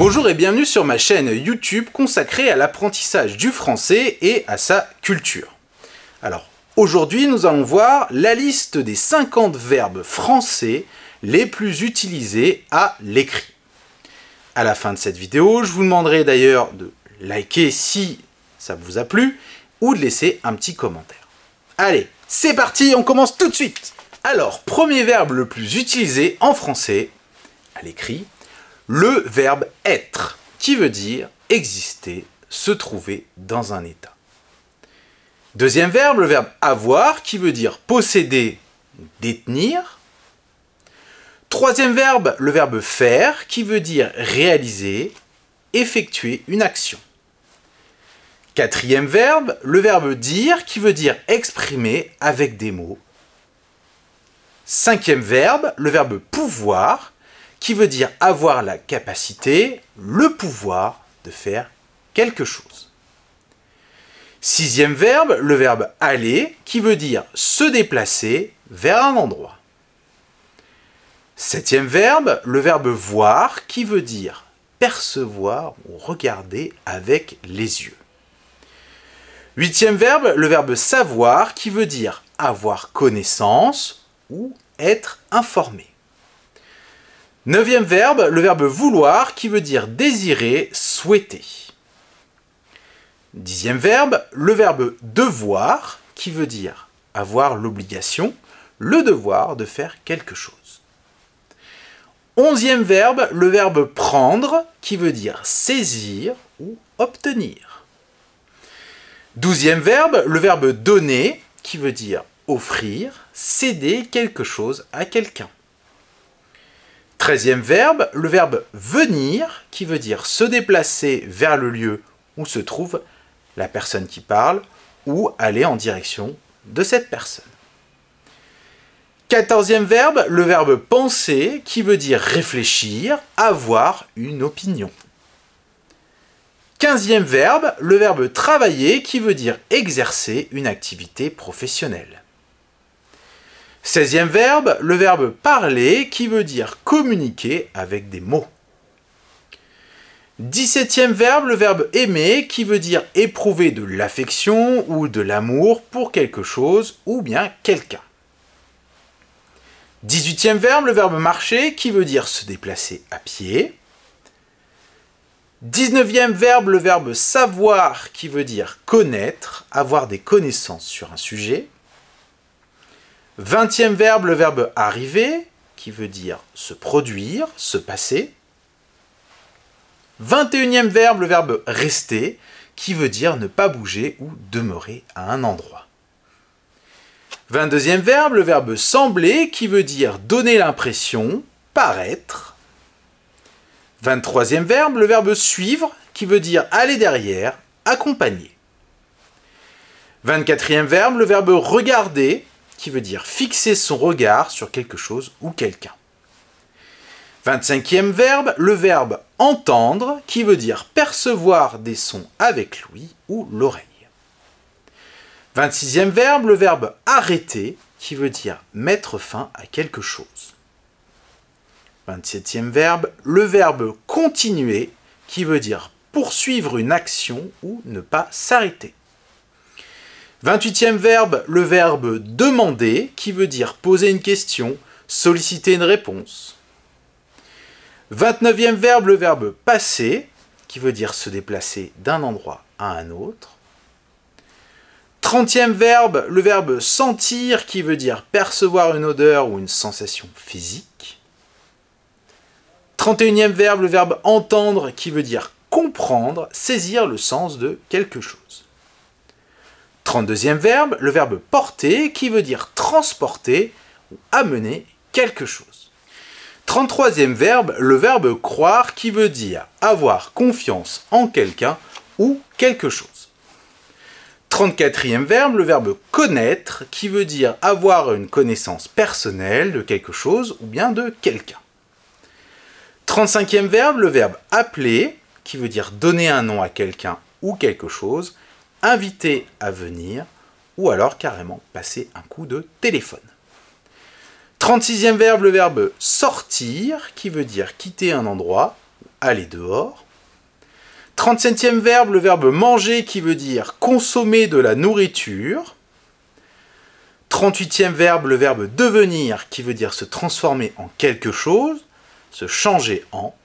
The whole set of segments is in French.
Bonjour et bienvenue sur ma chaîne YouTube consacrée à l'apprentissage du français et à sa culture. Alors, aujourd'hui nous allons voir la liste des 50 verbes français les plus utilisés à l'écrit. À la fin de cette vidéo, je vous demanderai d'ailleurs de liker si ça vous a plu ou de laisser un petit commentaire. Allez, c'est parti, on commence tout de suite. Alors, premier verbe le plus utilisé en français à l'écrit, le verbe être, qui veut dire exister, se trouver dans un état. Deuxième verbe, le verbe avoir, qui veut dire posséder, détenir. Troisième verbe, le verbe faire, qui veut dire réaliser, effectuer une action. Quatrième verbe, le verbe dire, qui veut dire exprimer avec des mots. Cinquième verbe, le verbe pouvoir, qui veut dire avoir la capacité, le pouvoir de faire quelque chose. Sixième verbe, le verbe aller, qui veut dire se déplacer vers un endroit. Septième verbe, le verbe voir, qui veut dire percevoir ou regarder avec les yeux. Huitième verbe, le verbe savoir, qui veut dire avoir connaissance ou être informé. Neuvième verbe, le verbe vouloir, qui veut dire désirer, souhaiter. Dixième verbe, le verbe devoir, qui veut dire avoir l'obligation, le devoir de faire quelque chose. Onzième verbe, le verbe prendre, qui veut dire saisir ou obtenir. Douzième verbe, le verbe donner, qui veut dire offrir, céder quelque chose à quelqu'un. Treizième verbe, le verbe venir, qui veut dire se déplacer vers le lieu où se trouve la personne qui parle ou aller en direction de cette personne. Quatorzième verbe, le verbe penser, qui veut dire réfléchir, avoir une opinion. Quinzième verbe, le verbe travailler, qui veut dire exercer une activité professionnelle. 16e verbe, le verbe parler, qui veut dire communiquer avec des mots. 17e verbe, le verbe aimer, qui veut dire éprouver de l'affection ou de l'amour pour quelque chose ou bien quelqu'un. 18e verbe, le verbe marcher, qui veut dire se déplacer à pied. 19e verbe, le verbe savoir, qui veut dire connaître, avoir des connaissances sur un sujet. 20e verbe, le verbe arriver, qui veut dire se produire, se passer. 21e verbe, le verbe rester, qui veut dire ne pas bouger ou demeurer à un endroit. 22e verbe, le verbe sembler, qui veut dire donner l'impression, paraître. 23e verbe, le verbe suivre, qui veut dire aller derrière, accompagner. 24e verbe, le verbe regarder, qui veut dire fixer son regard sur quelque chose ou quelqu'un. 25e verbe, le verbe entendre, qui veut dire percevoir des sons avec l'ouïe ou l'oreille. 26e verbe, le verbe arrêter, qui veut dire mettre fin à quelque chose. 27e verbe, le verbe continuer, qui veut dire poursuivre une action ou ne pas s'arrêter. 28e verbe, le verbe demander, qui veut dire poser une question, solliciter une réponse. 29e verbe, le verbe passer, qui veut dire se déplacer d'un endroit à un autre. 30e verbe, le verbe sentir, qui veut dire percevoir une odeur ou une sensation physique. 31e verbe, le verbe entendre, qui veut dire comprendre, saisir le sens de quelque chose. 32e verbe, le verbe porter, qui veut dire transporter ou amener quelque chose. 33e verbe, le verbe croire, qui veut dire avoir confiance en quelqu'un ou quelque chose. 34e verbe, le verbe connaître, qui veut dire avoir une connaissance personnelle de quelque chose ou bien de quelqu'un. 35e verbe, le verbe appeler, qui veut dire donner un nom à quelqu'un ou quelque chose, inviter à venir, ou alors carrément passer un coup de téléphone. 36e verbe, le verbe sortir, qui veut dire quitter un endroit, aller dehors. 37e verbe, le verbe manger qui veut dire consommer de la nourriture. 38e verbe, le verbe devenir qui veut dire se transformer en quelque chose, se changer en.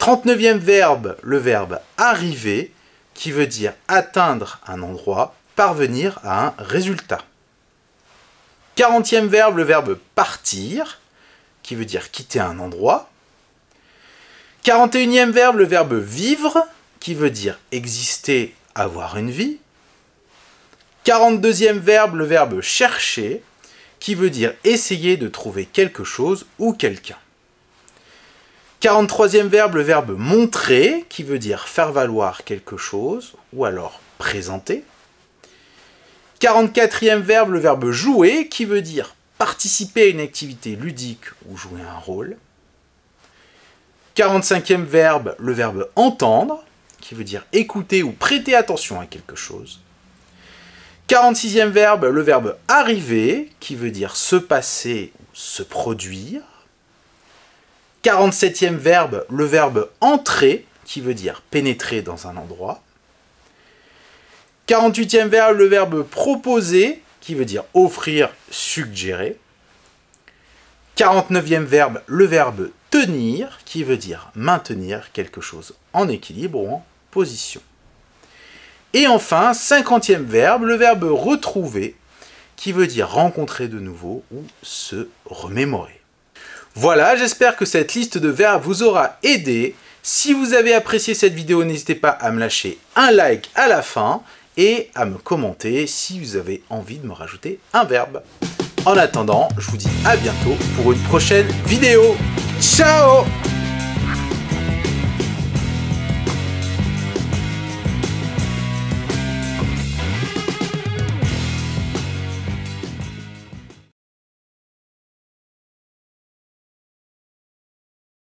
39e verbe, le verbe arriver qui veut dire atteindre un endroit, parvenir à un résultat. 40e verbe, le verbe partir qui veut dire quitter un endroit. 41e verbe, le verbe vivre qui veut dire exister, avoir une vie. 42e verbe, le verbe chercher, qui veut dire essayer de trouver quelque chose ou quelqu'un. 43e verbe, le verbe montrer, qui veut dire faire valoir quelque chose, ou alors présenter. 44e verbe, le verbe jouer, qui veut dire participer à une activité ludique ou jouer un rôle. 45e verbe, le verbe entendre, qui veut dire écouter ou prêter attention à quelque chose. 46e verbe, le verbe arriver, qui veut dire se passer ou se produire. 47e verbe, le verbe entrer, qui veut dire pénétrer dans un endroit. 48e verbe, le verbe proposer, qui veut dire offrir, suggérer. 49e verbe, le verbe tenir, qui veut dire maintenir quelque chose en équilibre ou en position. Et enfin, 50e verbe, le verbe retrouver, qui veut dire rencontrer de nouveau ou se remémorer. Voilà, j'espère que cette liste de verbes vous aura aidé. Si vous avez apprécié cette vidéo, n'hésitez pas à me lâcher un like à la fin et à me commenter si vous avez envie de me rajouter un verbe. En attendant, je vous dis à bientôt pour une prochaine vidéo. Ciao!